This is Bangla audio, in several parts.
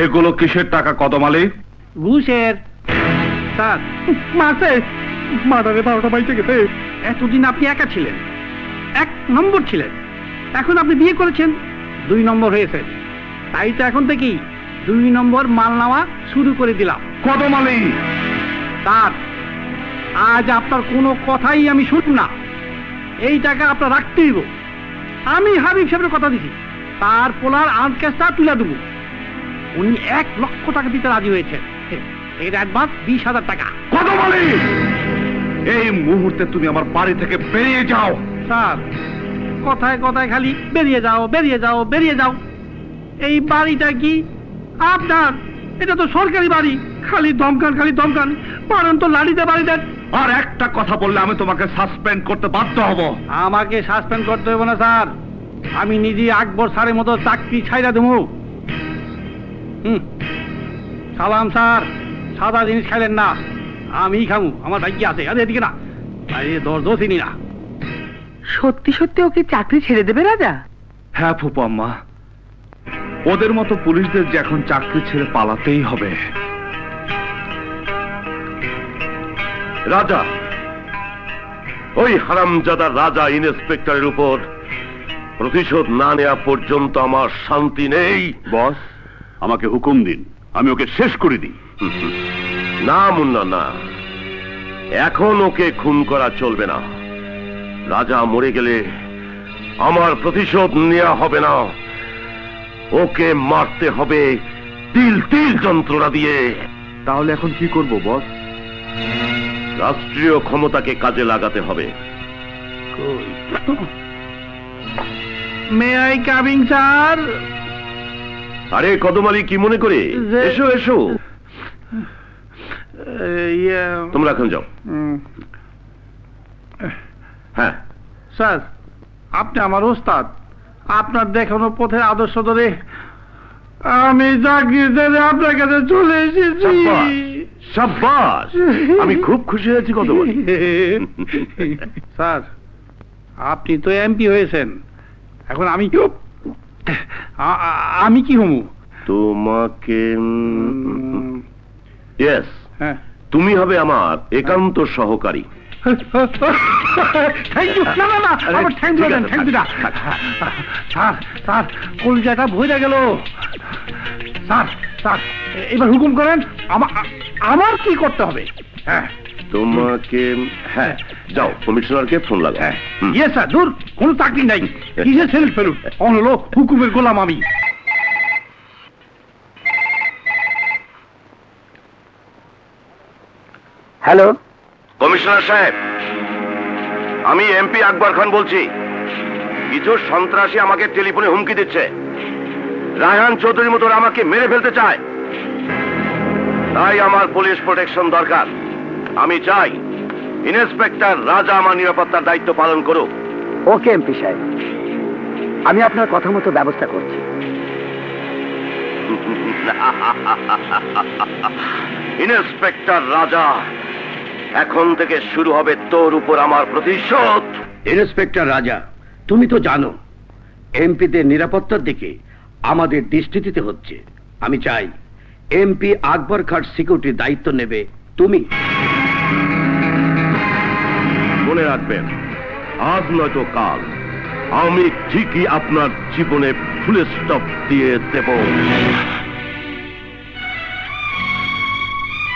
এগুলো কিসের টাকা কদম আলী? ঘুষের। স্যার মাসে মার্ডারে 12টা বাইচে গেছে। এতদিন আপনি একা ছিলেন, 1 নম্বর ছিলেন, এখন আপনি বিয়ে করেছেন, 2 নম্বর হয়েছে। তাই তো এখন থেকেই 2 নম্বর মাল নেওয়া শুরু করে দিলাম। কদম আলী! স্যার আজ আপনার কোনো কথাই আমি শুনব না। এই টাকা আপনার রাখতেই হইব। আমি হাবিব সাহেবের কথা দিছি, তার পোলার আনকেসটা তুলে দেবো। উনি 1 লক্ষ টাকা দিতে রাজি হয়েছেন। এর অ্যাডভান্স 20,000 টাকা। কদম আলী, এই মুহূর্তে তুমি আমার বাড়ি থেকে বেরিয়ে যাও। স্যার কথায় কথায় খালি বেরিয়ে যাও বেরিয়ে যাও বেরিয়ে যাও। এই বাড়িটা কি আপনার? এটা তো সরকারি বাড়ি। খালি দমকান খালি দমকান, পারেন তো লাড়িতে বাড়ি দেন। আর একটা কথা বললে আমি তোমাকে সাসপেন্ড করতে বাধ্য হব। আমাকে সাসপেন্ড করতে হবে না স্যার, আমি নিজে আকবর স্যারের মতো চাকরি ছাইরা দেবো। সালাম স্যার, সাদা জিনিস খাইলেন না, আমি খামু, আমার ভাগ্যে আছে। আরে এদিকে না, আরে দরজও চিনি না। সত্যি সত্যি ওকে চাকরি ছেড়ে দেবে রাজা? হ্যাঁ ফুপা আম্মা, ওদের মতো পুলিশদের যে এখন চাকরি ছেড়ে পালাতেই হবে। রাজা, ওই হারামজাদা রাজা ইন্সপেক্টরের উপর প্রতিশোধ না নেওয়া পর্যন্ত আমার শান্তি নেই। বস, আমাকে হুকুম দিন, আমি ওকে শেষ করে দিই। না মুন্না না, এখন ওকে খুন করা চলবে না। রাজা মরে গেলে আমার প্রতিশোধ নেওয়া হবে না, ওকে মারতে হবে তিল তিল যন্ত্রণা দিয়ে। তাহলে এখন কি করব বস? রাষ্ট্রীয় ক্ষমতাকে কাজে লাগাতে হবে। May I coming sir? আরে কদম আলী, কি মনে করে? এসো এসো, তোমরা এখন যাও। হ্যাঁ স্যার, আপনি আমার ওস্তাদ, আপনার দেখানো পথের আদর্শ ধরে আমি চাকরি ছেড়ে আপনার কাছে চলে এসেছি। সাব্বাস, আমি খুব খুশি হয়েছি কদম আলী। স্যার আপনি তো এমপি হয়েছেন, এখন আমি কি হমু? তোমাকে ইয়েস, হ্যাঁ, তুমি হবে আমার একান্ত সহকারী। Thank you. না না না, আমার থ্যাংক ইউ দেন, থ্যাংক ইউ না। স্যার স্যার, কলজাটা ভরে গেল। স্যার স্যার, এবার হুকুম করেন, আমার কি করতে হবে? হ্যাঁ তোমাকে, হ্যাঁ যাও, কমিশনারকে ফোন লাগাও। হ্যাঁ ইয়ে স্যার, দূর, কোনো চাকরি নাই, কিসে সেল ফেলুন, হলো হুকুমের গোলাম আমি। হ্যালো কমিশনার সাহেব, আমি এমপি আকবর খান বলছি। কিছু সন্ত্রাসী আমাকে টেলিফোনে হুমকি দিচ্ছে, রায়হান চৌধুরীর মতো আমাকে মেরে ফেলতে চায়। তাই আমার পুলিশ প্রোটেকশন দরকার। আমি চাই ইন্সপেক্টর রাজা আমার নিরাপত্তার দায়িত্ব পালন করুক। ওকে এমপি সাহেব, আমি আপনার কথা মতো ব্যবস্থা করছি। ইন্সপেক্টর রাজা, এখন থেকে শুরু হবে তোর উপর আমার প্রতিশোধ। ইন্সপেক্টর রাজা, তুমি তো জানো এমপিদের নিরাপত্তার দিকে আমাদের দৃষ্টি দিতে হচ্ছে। আমি চাই এমপি আকবর খান সিকিউরিটির দায়িত্ব নেবে তুমি। মনে রাখবেন, আজ নয়তো কাল আমি ঠিকই আপনার জীবনে ফুল স্টপ দিয়ে দেব।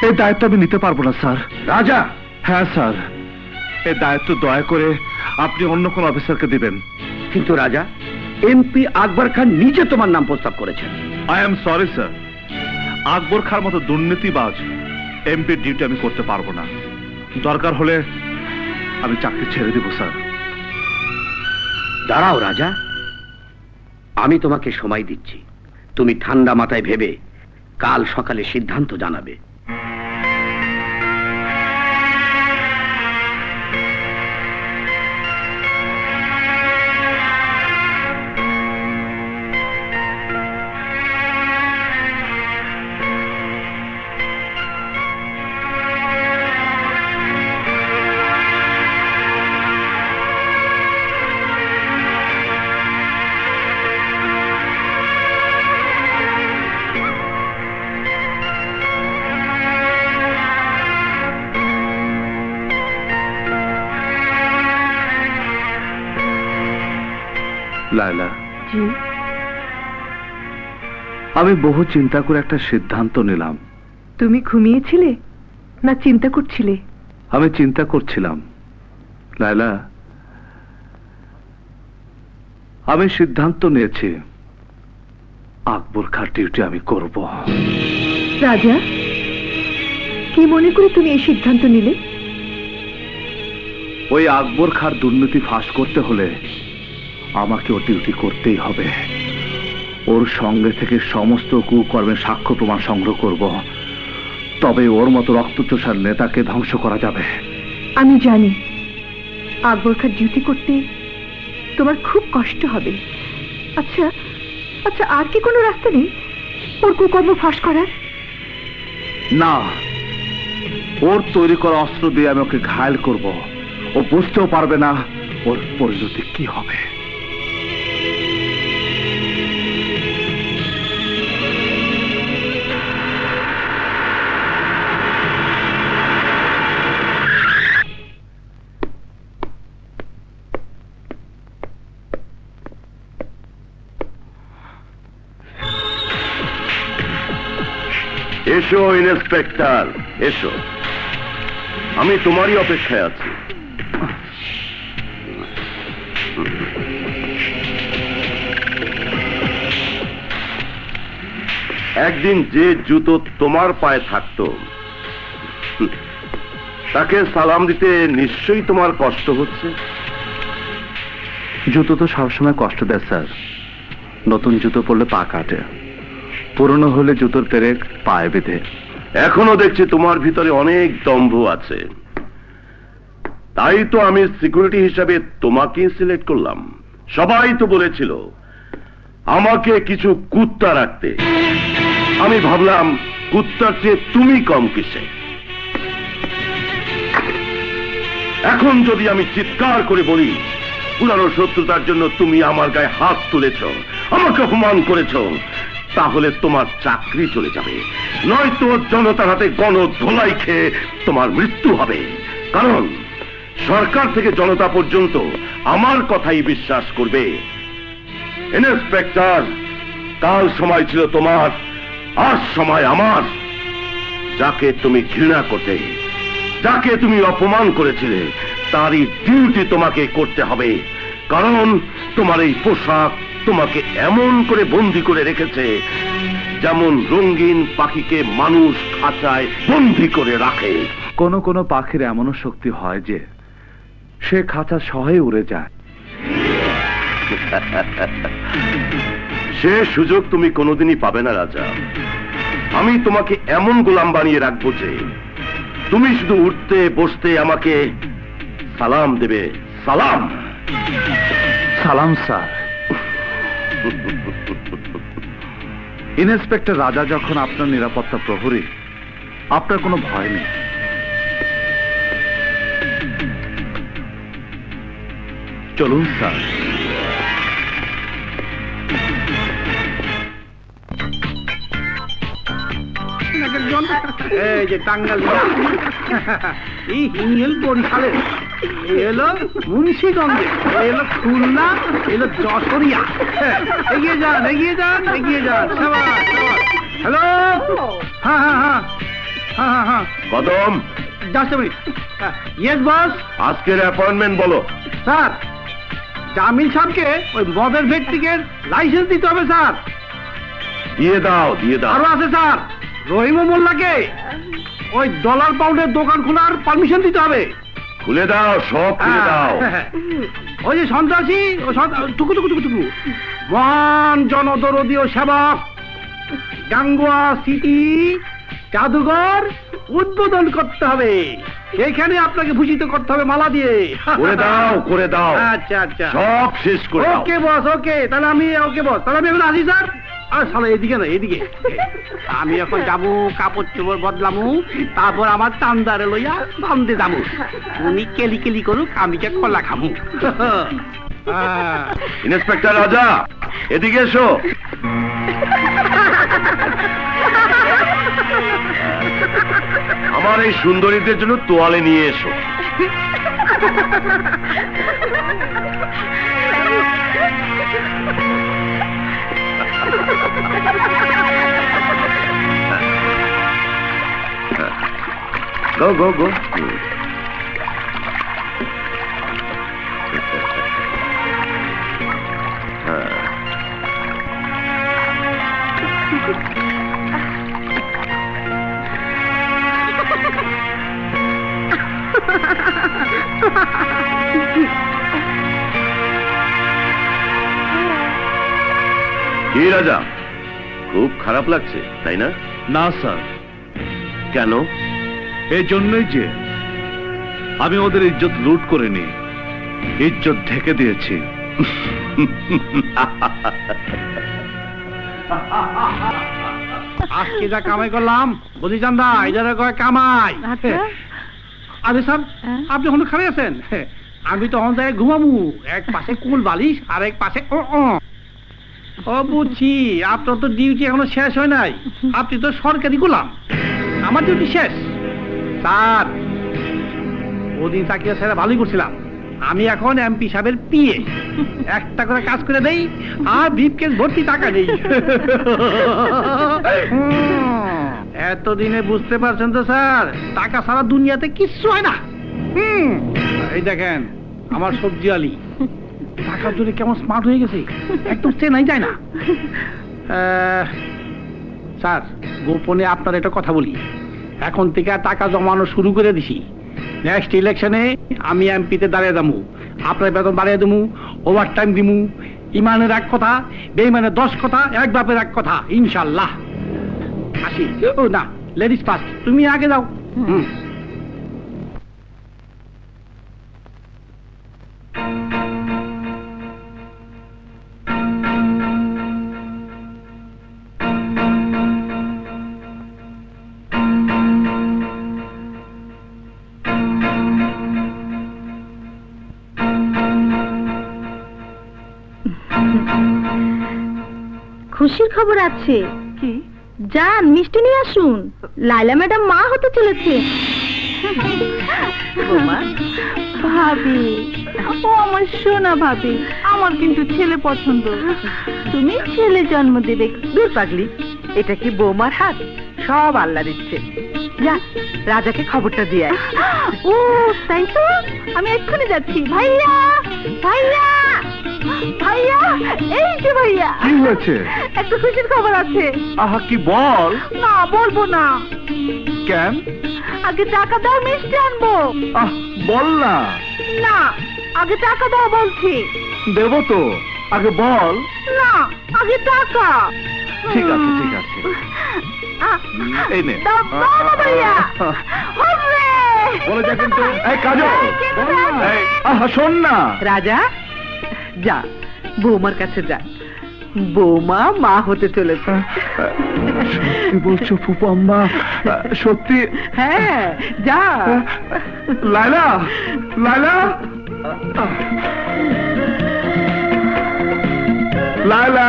এই দায়িত্ব আমি নিতে পারবো না স্যার। রাজা? হ্যাঁ স্যার, এই দায়িত্ব দয়া করে আপনি অন্য কোন অফিসারকে দিবেন। কিন্তু রাজা, এমপি আকবর খান নিজে তোমার নাম প্রস্তাব করেছেন। আই এম সরি স্যার, আকবর খান মতো দুর্নীতিবাজ এমপির ডিউটি আমি করতে পারবো না। দরকার হলে আমি চাকরি ছেড়ে দেব স্যার। দাঁড়াও রাজা, আমি তোমাকে সময় দিচ্ছি। তুমি ঠান্ডা মাথায় ভেবে কাল সকালে সিদ্ধান্ত জানাবে। লায়লা, জি। আমি বহু চিন্তা করে একটা সিদ্ধান্ত নিলাম। তুমি ঘুমিয়েছিলে না চিন্তা করছিলে? আমি চিন্তা করছিলাম। লায়লা, আমি সিদ্ধান্ত নিয়েছি আকবর খাঁর ডিউটি আমি করব। রাজা, কি মনে করে তুমি এই সিদ্ধান্ত নিলে? ওই আকবর খাঁর দুর্নীতি ফাঁস করতে হলে আমাকে ও ডিউটি করতেই হবে। ওর সঙ্গে থেকে সমস্ত কুকর্মের সাক্ষ্য প্রমাণ সংগ্রহ করব, তবে ওর মতো রক্তচোষার নেতাকে ধ্বংস করা যাবে। আমি জানি আকবর খাঁর ডিউটি করতে তোমার খুব কষ্ট হবে। আচ্ছা আচ্ছা, আর কি কোনো রাস্তা নেই ওর কুকর্ম ফাঁস করার? না, ওর তৈরি করা অস্ত্র দিয়ে আমি ওকে ঘায়েল করব। ও বুঝতেও পারবে না ওর পরিণতি কি হবে। এসো ইন্সপেক্টর, এসো, আমি তোমারই অপেক্ষায় আছি। একদিন যে জুতো তোমার পায়ে থাকতো তাকে সালাম দিতে নিশ্চয়ই তোমার কষ্ট হচ্ছে। জুতো তো সবসময় কষ্ট দেয় স্যার। নতুন জুতো পরলে পা কাটে, পুরনো হলে জুতোর পেরেক পায়ে বেঁধে। এখনো দেখছি তোমার ভিতরে অনেক দম্ভ আছে, তাই তো আমি সিকিউরিটি হিসাবে তোমাকে সিলেক্ট করলাম। সবাই তো বলেছিল আমাকে কিছু কুত্তা রাখতে, আমি ভাবলাম কুত্তার চেয়ে তুমি কম কিসে। এখন যদি আমি চিৎকার করে বলি পুরানো শত্রুতার জন্য তুমি আমার গায়ে হাত তুলেছ, আমাকে অপমান করেছ, তাহলে তোমার চাকরি চলে যাবে, নয়তো জনতার হাতে গণধোলাই খেয়ে তোমার মৃত্যু হবে। কারণ সরকার থেকে জনতা পর্যন্ত আমার কথাই বিশ্বাস করবে। ইন্সপেক্টর, কাল সময় ছিল তোমার, আজ সময় আমার। যাকে তুমি ঘৃণা করতে, যাকে তুমি অপমান করেছিলে, তারই ডিউটি তোমাকে করতে হবে। কারণ তোমার এই পোশাক তোমাকে এমন করে বন্দি করে রেখেছে যেমন রঙিন পাখিকে মানুষ খাঁচায় বন্দি করে রাখে। কোনো কোনো পাখির এমনও শক্তি হয় যে সে খাঁচা সহে উড়ে যায়। সে সুযোগ তুমি কোনোদিনই পাবে না রাজা। আমি তোমাকে এমন গোলাম বানিয়ে রাখবো যে তুমি শুধু উঠতে বসতে আমাকে সালাম দেবে। সালাম। সালাম স্যার। ইন্সপেক্টর রাজা যখন আপনার নিরাপত্তা প্রহরী, আপনার কোনো ভয় নেই। চলুন স্যার। এই যে টাঙ্গাল, এই হিমেল বরিশালে, এলো মুন্সিগঞ্জে, এলো খুলনা, এলো যশোরিয়া। এগিয়ে যান, এগিয়ে যান, এগিয়ে যান। হ্যালো, হ্যাঁ হ্যাঁ হ্যাঁ হ্যাঁ হ্যাঁ হ্যাঁ, কদম, just a minute. Yes boss. আজকের অ্যাপয়েন্টমেন্ট বলো। স্যার, জামিল সাহেবকে ওই মদের ব্যক্তিকে লাইসেন্স দিতে হবে স্যার। দিয়ে দাও, দিয়ে দাও। আরো আছে স্যার, রহিম মোল্লাকে ওই ডলার পাউন্ডের দোকান খোলার পারমিশন দিতে হবে। খুলে দাও, সব খুলে দাও। ওই যে সন্ত্রাসী, টুকু টুকু টুকু টুকু মহান জনদরদীয় সেবক গাঙ্গুয়া সিটি জাদুঘর উদ্বোধন করতে হবে। এখানে আপনাকে ভূষিত করতে হবে মালা দিয়ে। করে দাও, করে দাও। আচ্ছা আচ্ছা, সব শেষ করে দাও। ওকে বস, ওকে। তাহলে আমি এখন আসি স্যার। আর শালা এদিকে না, এদিকে। আমি এখন যাবো, কাপড় চোপড় বদলামু, তারপর আমার চান্দারে লইয়া বান্ধে যাবো। উনি কেলি কেলি করুক, আমি কে কলা খামু। ইন্সপেক্টর রাজা, এদিকে এসো। আমার এই সুন্দরীদের জন্য তোয়ালে নিয়ে এসো। গো গো গো। কি রাজা, খুব খারাপ লাগছে তাই না? না স্যার, কেন? এই জন্যই যে আমি ওদের ইজ্জত লুট করে নি, ইজ্জত ঢেকে দিয়েছি। আজকে যা কামাই করলাম বুঝি চান্দা, এটারে কয় কামাই। আরে স্যার, আপনি এখন খালি আছেন? আমি তখন যাই ঘুমামু, এক পাশে কুল বালিশ আর এক পাশে ও বুঝছি, আপনার তো ডিউটি এখনো শেষ হয় নাই, আপনি তো সরকারি গোলাম, আমার ডিউটি শেষ। স্যার, ওদিন চাকরি ছেড়ে ভালোই করছিলাম, আমি এখন এমপি সাহেবের পিএ, একটা করে কাজ করে দেই আর ব্রিফকেস ভর্তি টাকা নেই। এতদিনে বুঝতে পারছেন তো স্যার, টাকা ছাড়া দুনিয়াতে কিচ্ছু হয় না। এই দেখেন আমার সবজি আলি, টাকার জন্য কেমন স্মার্ট হয়ে গেছে, একদম চেনাই যায় না। স্যার, গোপনে আপনার একটা কথা বলি, এখন থেকে টাকা জমানো শুরু করে দিছি। নেক্সট ইলেকশনে আমি এমপিতে দাঁড়িয়ে যাবো, আপনার বেতন বাড়িয়ে দেবো, ওভার টাইম দিমু, ইমানের এক কথা, বেইমানের 10 কথা, এক বাপের এক কথা, ইনশাল্লাহ। আসি। ও না, লেডিস ফার্স্ট, তুমি আগে যাও। খুশির খবর আছে। কি? যান মিষ্টি নিয়ে আসুন, লাইলা ম্যাডাম মা হতে চলেছে। ভাবি, ও আমার সোনা ভাবি, আমার কিন্তু ছেলে পছন্দ। তুমি ছেলে জন্ম দেবে। দূর পাগলি, এটা কি বৌমার হাত? সব আল্লাহ দিচ্ছে। যা, রাজাকে খবরটা দিয়ে আয়। ও তাই তো, আমি এক্ষুনি যাচ্ছি। ভাইয়া, ভাইয়া, ভাইয়া, এই যে ভাইয়া। কি হয়েছে? একটা খুশির খবর আছে। আহা, কি বল। না, বলবো না। কেন? আগে টাকা দাও, মিষ্টি আনবো। আহ, বল না। না, আগে টাকা দাও বলছি। দেবো তো, আগে বল। না, আগে টাকা। ঠিক আছে, ঠিক আছে। এই নে। দাও, দাও না ভাইয়া। হবে। বলে যা কিন্তু। এই কাজল, এই, আহা শোন না। রাজা, যা বৌমার কাছে যা, বৌমা মা হতে চলেছে। সত্যি বলছো ফুপু আম্মা? সত্যি? হ্যাঁ, যা। লাইলা, লাইলা, লাইলা,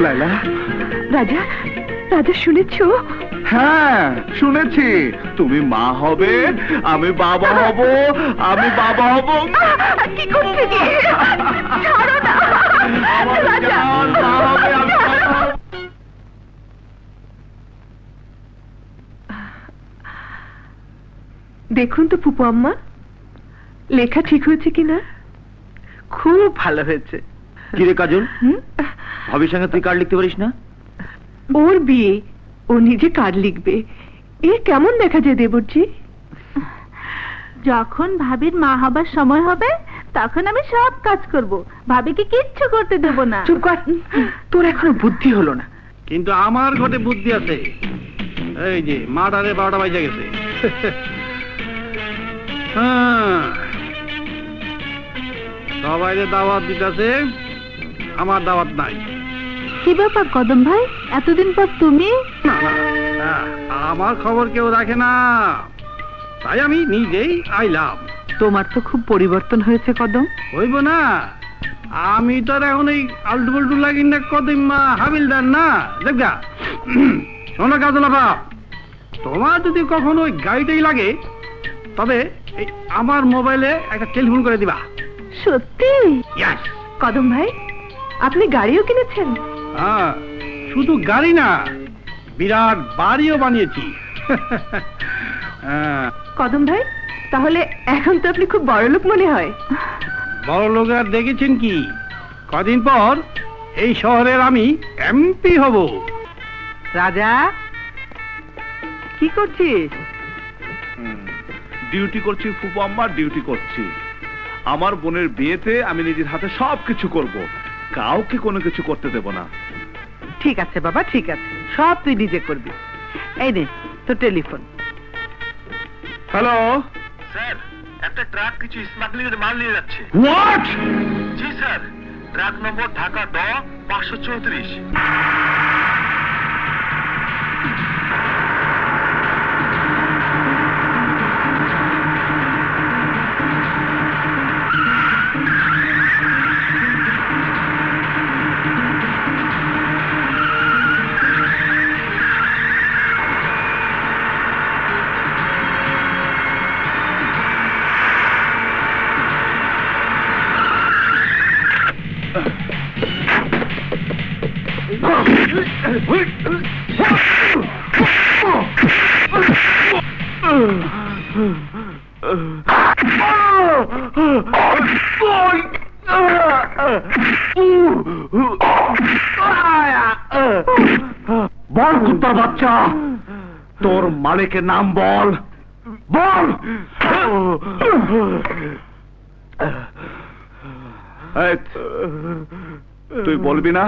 লাইলা। রাজা, রাজা শুনেছো? হ্যাঁ, শুনেছি। তুমি মা হবে, আমি বাবা হব, আমি বাবা হব। কি করছে কি? ছাড়ো না রাজা। মা হবে, আমি বাবা হব। দেখুন তো ফুপু আম্মা, লেখা ঠিক হয়েছে কিনা? খুব ভালো হয়েছে। কিরে কাজল, ভাবির সঙ্গে তুই কার্ড লিখতে পারিস না? ওর বিয়ে, ও নিজে কার্ড লিখবে, এ কেমন দেখা যায় দেবরজি? যখন ভাবির মা হবার সময় হবে তখন আমি সব কাজ করব, ভাবিকে কিচ্ছু করতে দেব না। চুপ কর, তোর এখনো বুদ্ধি হলো না। কিন্তু আমার ঘটে বুদ্ধি আছে। এই যে মাটারে 12টা বাজে গেছে। সবাই দাওয়াত দিতেছে, আমার দাওয়াত নাই। কি ব্যাপার কদম ভাই, এতদিন পর তুমি? আমার খবর কেউ রাখে না, তাই আমি নিজেই আইলাম। তোমার তো খুব পরিবর্তন হয়েছে কদম। হইব না, আমি তো এখন এই আলটু পাল্টু লাগি না, কদিম্মা হাবিলদার না। দেখা শোনো কাজলা বাপ, তোমার যদি কখনো ওই গাড়িটাই লাগে তবে এই আমার মোবাইলে একটা টেলিফোন করে দিবা। সত্যি? Yes! কদম ভাই, আপনি গাড়িও কিনেছেন? হ্যাঁ, শুধু গাড়ি না, বিরাট বাড়িও বানিয়েছি। কদম ভাই, তাহলে এখন তো আপনি খুব বড় লোক মনে হয়। বড় লোক আর দেখেছেন কি, কদিন পর এই শহরের আমি এমপি হব। রাজা, কি করছিস? ডিউটি করছি ফুপু আম্মা, ডিউটি করছি। আমার বোনের বিয়েতে আমি নিজের হাতে সবকিছু করব, কাউকে কোনো কিছু করতে দেব না। ঠিক আছে বাবা, ঠিক আছে, সব তুই নিজে করবি। এই নে তো টেলিফোন। হ্যালো স্যার, একটা ট্রাক কিছু স্মাগলিং এর মাল নিয়ে যাচ্ছে। হোয়াট? জি স্যার, ট্রাক নম্বর ঢাকা 534। বল কুত্তার বাচ্চা, তোর মালিকের নাম বল, বল। এই, তুই বলবি না?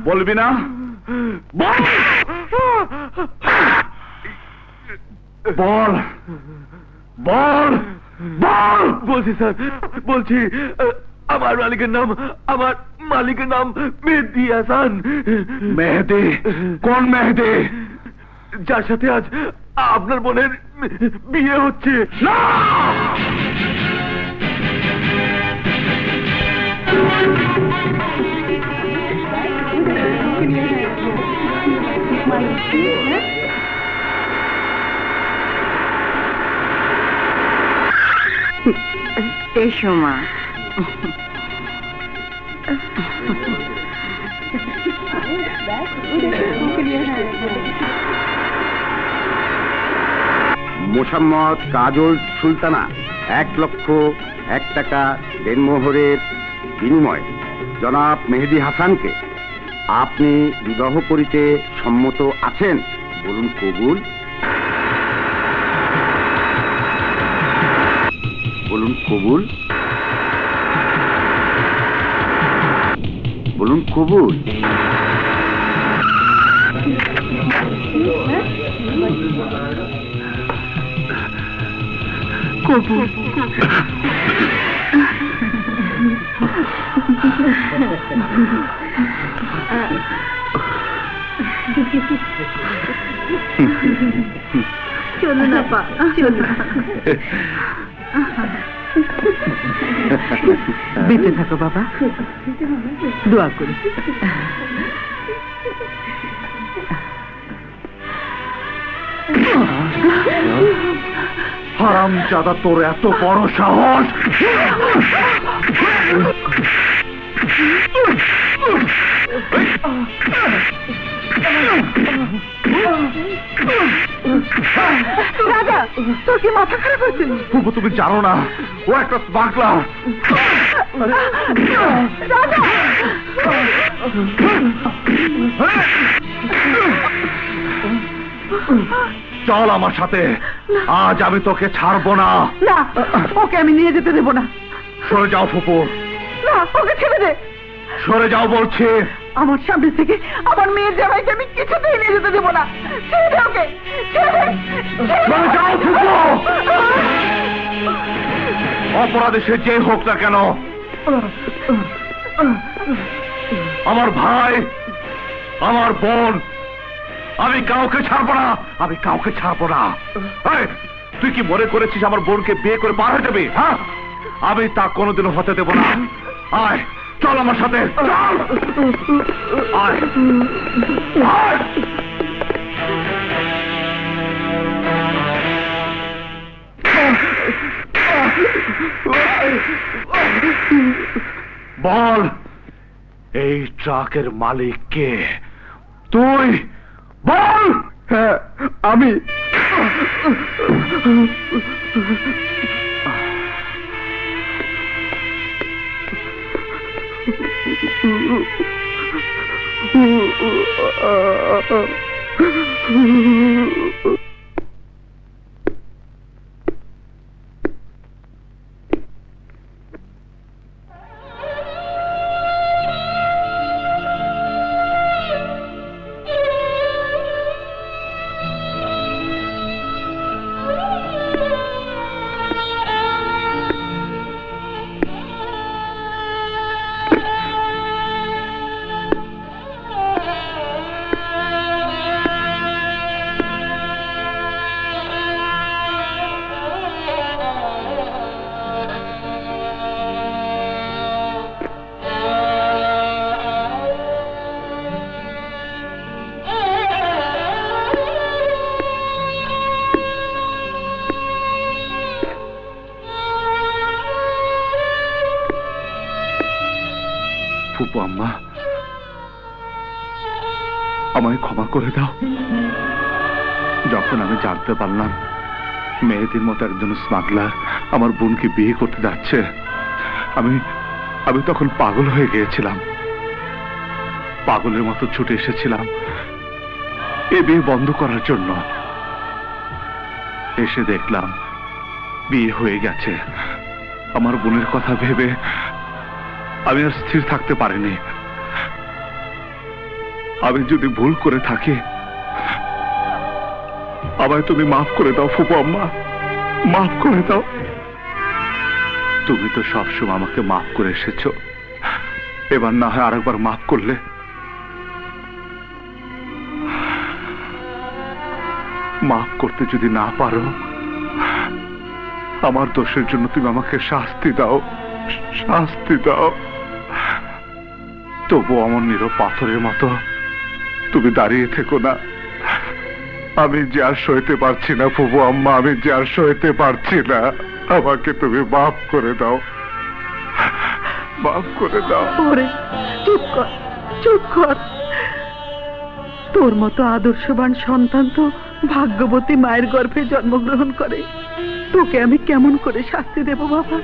বলবি না? বল, বল, বল, বল। বলছি স্যার, বলছি আমার মালিকের নাম মেহেদি হাসান। মেহেদি? কোন মেহেদি? যার সাথে আজ আপনার বোনের বিয়ে হচ্ছে। না! এসো মা। মোসাম্মদ কাজল সুলতানা 1,01,000 টাকা দেনমোহরের বিনিময়ে জনাব মেহেদি হাসানকে আপনি বিবাহ করিতে সম্মত আছেন? বলুন কবুল। বলুন কবুল। বলুন কবুল। কবুল। চলুন আপা, চলুন। বেঁচে থাকো বাবা, দোয়া করি। হারামজাদা, তোর এত বড় সাহস! রাজা, তোর কি মাথা খারাপ হয়েছে? ফুপু, তুমি জানো না ও একটা স্মাগলার। রাজা! চল আমার সাথে, আজ আমি তোকে ছাড়বো না। না, ওকে আমি নিয়ে যেতে দেবো না। সরে যাও ফুপু, না, ওকে ছেড়ে দে। সরে যাও বলছি। আমার সামনে থেকে আমার মেয়ের জামাইকে আমি কিছুতেই নিয়ে যেতে দেবো না। ছেড়ে দে ওকে, ছেড়ে দে। সরে যাও ফুপু। অপরাধী সে যে হোক না কেন, আমার ভাই, আমার বোন, আমি কাউকে ছাড়বো না, আমি কাউকে ছাড়বো না। এই, তুই কি মনে করেছিস আমার বোনকে বিয়ে করে পার হয়ে যাবে? হ্যাঁ, আমি তা কোনোদিনও হতে দেব না। আয়, চল আমার সাথে, চল। আয়, আয়। বল, এই ট্রাকের মালিক কে? তুই বল। হ্যাঁ আমি। ফুপু আম্মা, আমায় ক্ষমা করে দাও। যখন আমি জানতে পারলাম মেয়েদের মতো একজন স্মাগলার আমার বোনকে বিয়ে করতে যাচ্ছে, আমি তখন পাগল হয়ে গিয়েছিলাম। পাগলের মতো ছুটে এসেছিলাম এ বিয়ে বন্ধ করার জন্য। এসে দেখলাম বিয়ে হয়ে গেছে। আমার বোনের কথা ভেবে আমি আর স্থির থাকতে পারিনি। আমি যদি ভুল করে থাকি আমায় তুমি মাফ করে দাও ফুপু আম্মা, মাফ করে দাও। তুমি তো সবসময় আমাকে মাফ করে এসেছো, এবার না হয় আরেকবার মাফ করলে। মাফ করতে যদি না পারো আমার দোষের জন্য তুমি আমাকে শাস্তি দাও, শাস্তি দাও। তবু আমার নীরব পাথরের মতো তুমি দাঁড়িয়ে থেকো না। আমি যে আর সইতে পারছি না ফুপু আম্মা, আমি যে আর সইতে পারছি না। আমাকে তুমি মাফ করে দাও, মাফ করে দাও। ওরে চুপ কর, চুপ কর। তোর মতো আদর্শবান সন্তান তো ভাগ্যবতী মায়ের গর্ভে জন্মগ্রহণ করে। তোকে আমি কেমন করে শাস্তি দেব বাবা?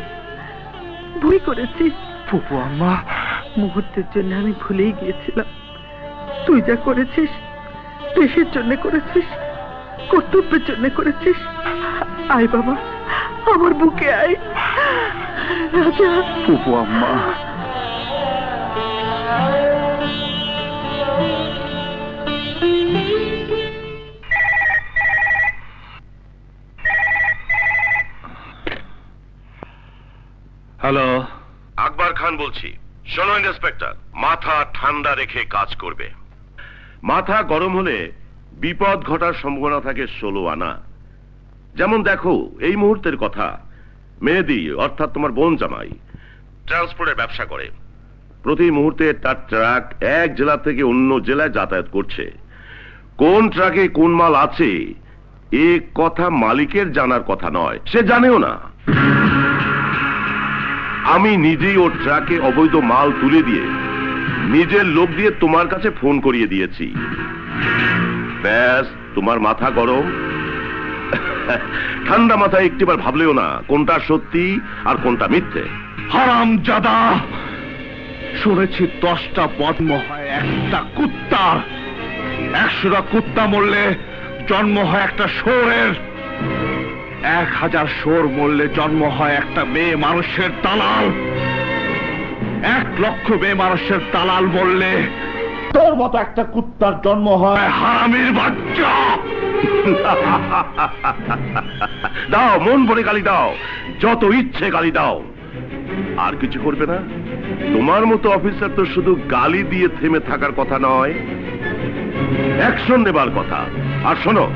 ভুল করেছিস ফুপু আম্মা। মুহূর্তের জন্য আমি ভুলেই গিয়েছিলাম। তুই যা করেছিস দেশের জন্য করেছিস, কর্তব্যের জন্য করেছিস। আয় বাবা, আমার বুকে আয়। রাজা। ফুপু আম্মা। হ্যালো, আকবর খান বলছি। শোনো ইন্সপেক্টর, মাথা ঠান্ডা রেখে কাজ করবে। মাথা গরম হলে বিপদ ঘটার সম্ভাবনা থাকে 16 আনা। যেমন দেখো এই মুহূর্তের কথা, মেহেদি অর্থাৎ তোমার বোন জামাই ট্রান্সপোর্টের ব্যবসা করে। প্রতি মুহূর্তে তার ট্রাক এক জেলা থেকে অন্য জেলায় যাতায়াত করছে। কোন ট্রাকে কোন মাল আছে এ কথা মালিকের জানার কথা নয়, সে জানেও না। আমি নিজেই ওর ট্রাকে অবৈধ মাল তুলে দিয়ে নিজের লোক দিয়ে তোমার কাছে ফোন করিয়ে দিয়েছি। ব্যাস, তোমার মাথা গরম। ঠান্ডা মাথায় একটিবার ভাবলেও না কোনটা সত্যি আর কোনটা মিথ্যে। হারামজাদা, শুনেছি 10টা জন্ম হয় একটা কুত্তার, 100টা কুত্তা মরলে জন্ম হয় একটা শুয়োরের, 1000 শুয়োর মরলে জন্ম হয় একটা মেয়ে মানুষের দালাল, 1 লক্ষ মেয়ে মানুষের দালাল মরলে তোর মতো একটা কুত্তার জন্ম হয় হারামির বাচ্চা। দাও, মন ভরে গালি দাও, যত ইচ্ছে গালি দাও, আর কিছু করবে না। তোমার মতো অফিসার তো শুধু গালি দিয়ে থেমে থাকার কথা নয়, অ্যাকশন নেবার কথা। আর শোনো,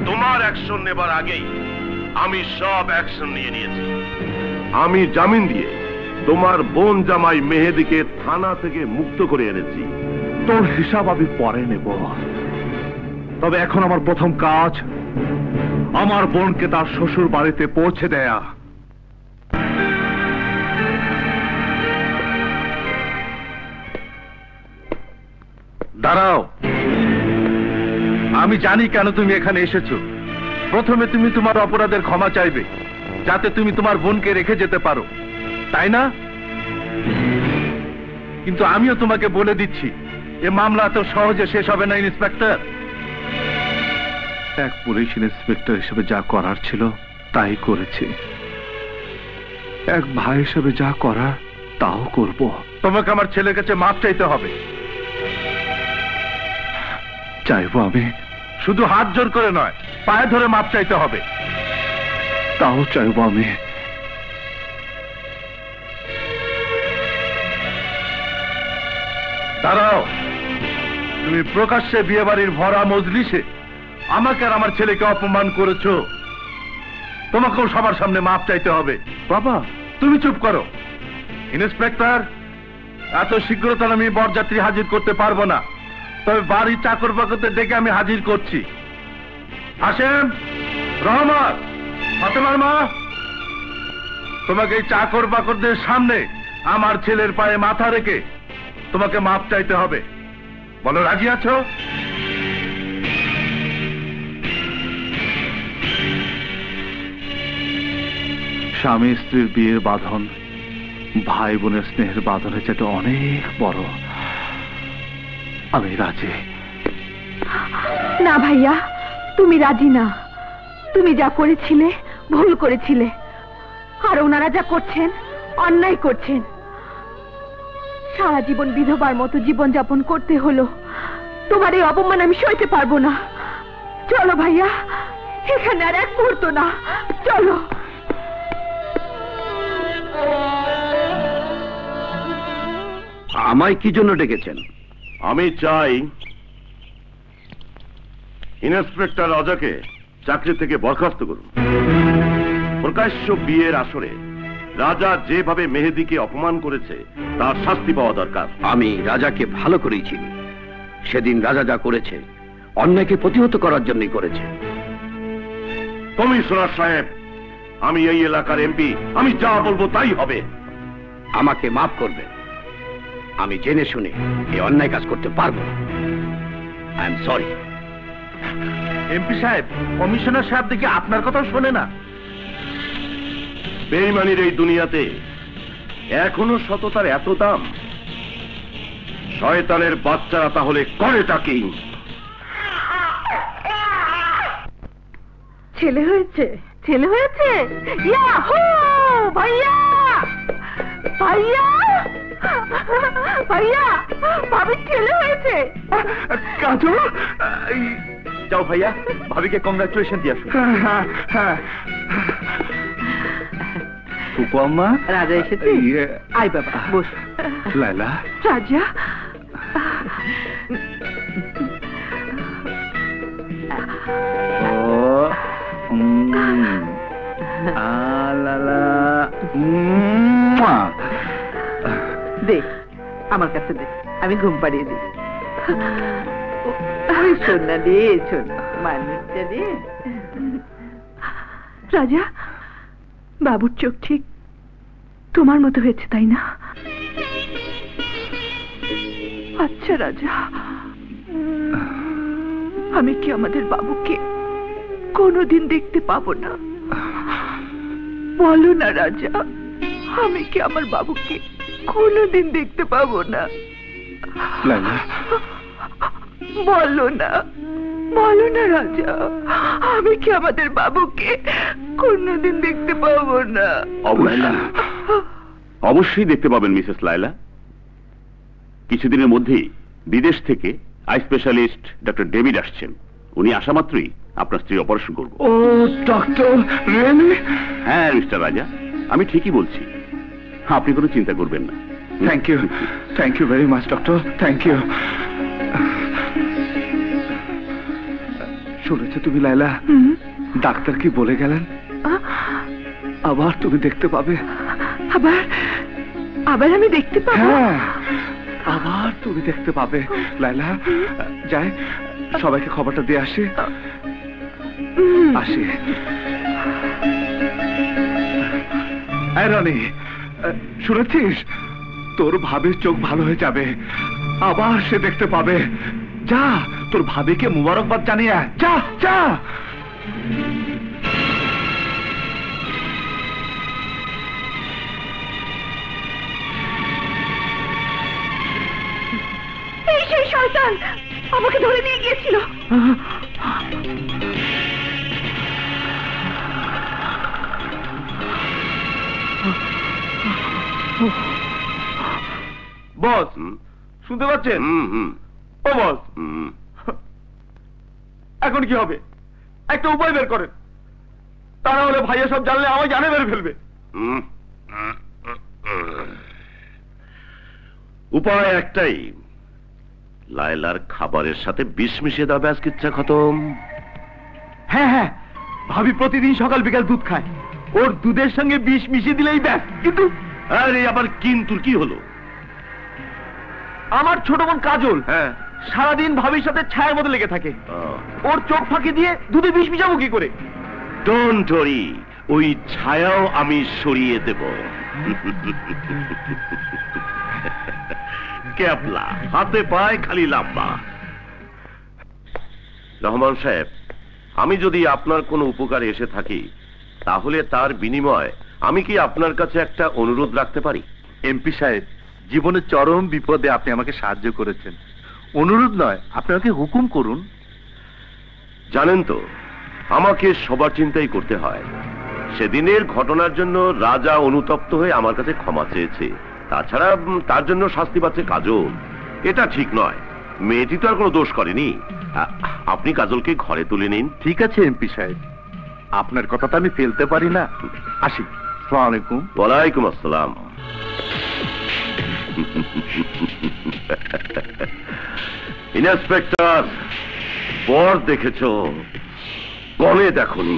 তোমার অ্যাকশন নেবার আগেই আমি সব অ্যাকশন নিয়ে নিয়েছি। আমি জামিন দিয়ে তোমার বোন জামাই মেহেদিকে থানা থেকে মুক্ত করে এনেছি। তোর হিসাব আমি পরে নেব, তবে এখন আমার প্রথম কাজ আমার বোনকে তার শ্বশুর বাড়িতে পৌঁছে দেয়া। দাঁড়াও। আমি জানি কেন তুমি এখানে এসেছো। প্রথমে তুমি তোমার অপরাধের ক্ষমা চাইবে, যাতে তুমি তোমার বোনকে রেখে যেতে পারো, তাই না? কিন্তু আমিও তোমাকে বলে দিচ্ছি, এ মামলা তো সহজে শেষ হবে না ইন্সপেক্টর। এক পুলিশ ইন্সপেক্টর হিসেবে যা করার ছিল তাই করেছি, এক ভাই হিসেবে যা করার তাও করব। তোমাকে আমার ছেলের কাছে মাপ চাইতে হবে। চাইবো আমি, শুধু হাত জোর করে নয়, পায়ে ধরে মাপ চাইতে হবে। তাও চাইবো আমি। দাঁড়াও, তুমি প্রকাশ্যে বিয়ে বাড়ির ভরা মজলিসে আমাকে আর আমার ছেলেকে অপমান করেছো, তোমাকেও সবার সামনে মাপ চাইতে হবে। বাবা, তুমি চুপ করো। ইন্সপেক্টর, এত শীঘ্রতার আমি বরযাত্রী হাজির করতে পারবো না, তবে বাড়ির চাকর বাকরদের ডেকে আমি হাজির করছি। হাসেম, রহমত, ফাতেমার মা, তোমাকে এই চাকর বাকরদের সামনে আমার ছেলের পায়ে মাথা রেখে তোমাকে মাপ চাইতে হবে। বলো, রাজি আছো? স্বামী স্ত্রীর বিয়ের বাঁধন ভাই বোনের স্নেহের বাঁধনের চাইতে অনেক বড়। আমি রাজি। না ভাইয়া, তুমি রাজি না। তুমি যা করেছিলে ভুল করেছিলে, আর ওনারা যা করছেন অন্যায় করছেন। সারা জীবন বিধবার মতো জীবন যাপন করতে হলো। তোমার এই অপমান আমি সইতে পারবো না। চলো ভাইয়া, এখানে আর এক মুহূর্ত না, চলো। আমায় কি জন্য ডেকেছেন? আমি চাই ইন্সপেক্টর রাজাকে চাকরি থেকে বরখাস্ত করুন। প্রকাশ্য বিয়ের আসরে রাজা যেভাবে মেহেদীকে অপমান করেছে তার শাস্তি পাওয়া দরকার। আমি রাজাকে ভালো করেই চিনি। সেদিন রাজা যা করেছে অন্যায়কে প্রতিহত করার জন্যই করেছে। কমিশনার সাহেব, আমি এই এলাকার এমপি, আমি যা বলবো তাই হবে। আমাকে মাফ করবে, আমি জেনে শুনে এই অন্যায় কাজ করতে পারবো। I am sorry. এমপি সাহেব, কমিশনার সাহেব দেখি আপনার কথাও শোনে না। বেঈমানির এই দুনিয়াতে এখনো সততার এত দাম? শয়তানের বাচ্চারা তাহলে করেটা কি? ছেলে হয়েছে, ছেলে হয়েছে। ইয়াহু! ভাইয়া, ভাইয়া, ভাইয়া, ভাবির ছেলে হয়েছে। কাজল, যাও ভাইয়া, ভাবিকে কংগ্রাচুলেশন দিয়ে আসো। ফুপু আম্মা, রাজা এসেছে? আয় বাবা, বস। লাইলা, রাজা, দে আমার কাছে দে, আমি ঘুম পাড়িয়ে দিই। ওই সোনা দে, সোনা মানুষটা দে। রাজা, বাবুর চোখ ঠিক তোমার মতো হয়েছে, তাই না? আচ্ছা রাজা, আমি কি আমাদের বাবুকে কোনোদিন দেখতে পাবো না? বলো না রাজা, আমি কি আমার বাবুকে কোনোদিন দেখতে পাবো না? লাইলা, বলো না, বলো না রাজা, আমি কি আমাদের বাবুকে কোনোদিন দেখতে পাবো না? অবশ্যই দেখতে পাবেন মিসেস লায়লা। কিছুদিনের মধ্যেই বিদেশ থেকে আই স্পেশালিস্ট ডক্টর ডেভিড আসছেন। উনি আসা মাত্রই আপনার স্ত্রী অপারেশন করব। ও ডক্টর, রিয়েলি? হ্যাঁ মিস্টার রাজা, আমি ঠিকই বলছি, আপনি কোনো চিন্তা করবেন না। Thank you very much doctor, thank you. শুনেছো তুমি লাইলা, ডাক্তার কি বলে গেলেন? আবার তুমি দেখতে পাবে। আবার? আবার আমি দেখতে পাবো? হ্যাঁ, আবার তুমি দেখতে পাবে। লাইলা, যাই সবাইকে খবরটা দিয়ে আসি। আসি। রনি, শুনেছিস? তোর ভাবির চোখ ভালো হয়ে যাবে, আবার সে দেখতে পাবে। যা তোর ভাবিকে মুবারকবাদ জানিয়ে আয়। যা যা। এই সেই শয়তান আমাকে ধরে নিয়ে গিয়েছিল। বস শুনতে পাচ্ছেন? ও বস, এখন কি হবে? একটা উপায় বের করেন, তা না হলে ভাইয়া সব জানলে আমায় জানে মেরে ফেলবে। উপায় একটাই, লায়লার খাবারের সাথে বিষ মিশিয়ে দাও, ব্যাস কিচ্ছা খতম। হ্যাঁ হ্যাঁ, ভাবি প্রতিদিন সকাল বিকাল দুধ খায়, ওর দুধের সঙ্গে বিষ মিশিয়ে দিলেই ব্যাস। কিন্তু আরে আবার কিন্তু কি হলো? আমার ছোট বোন কাজল সারাদিন ভাবির সাথে ছায়ার মধ্যে লেগে থাকে, ওর চোখ ফাঁকি দিয়ে দুধে বিষ মিশাবো কি করে? ডোন্ট ওয়ারি, ওই ছায়াও আমি সরিয়ে দেব। ক্যাপলা, হাতে পায় খালি লাম্বা। রহমান সাহেব, আমি যদি আপনার কোনো উপকারে এসে থাকি, তাহলে তার বিনিময়ে আমি কি আপনার কাছে একটা অনুরোধ রাখতে পারি? এমপি সাহেব, জীবনের চরম বিপদে আপনি আমাকে সাহায্য করেছেন, অনুরোধ নয়, আপনি আমাকে হুকুম করুন। জানেন তো, আমাকে সবার চিন্তাই করতে হয়। সেদিনের ঘটনার জন্য রাজা অনুতপ্ত হয়ে আমার কাছে ক্ষমা চেয়েছে, তাছাড়া তার জন্য শাস্তি পাচ্ছে কাজল। এটা ঠিক নয়, মেয়েটি তো আর কোনো দোষ করেনি। আপনি কাজলকে ঘরে তুলে নিন। ঠিক আছে এমপি সাহেব, আপনার কথা তো আমি ফেলতে পারি না। আসি, আসসালামু আলাইকুম। ওয়ালাইকুম আসসালাম। ইন্সপেক্টর, বর দেখেছ, কনে দেখনি।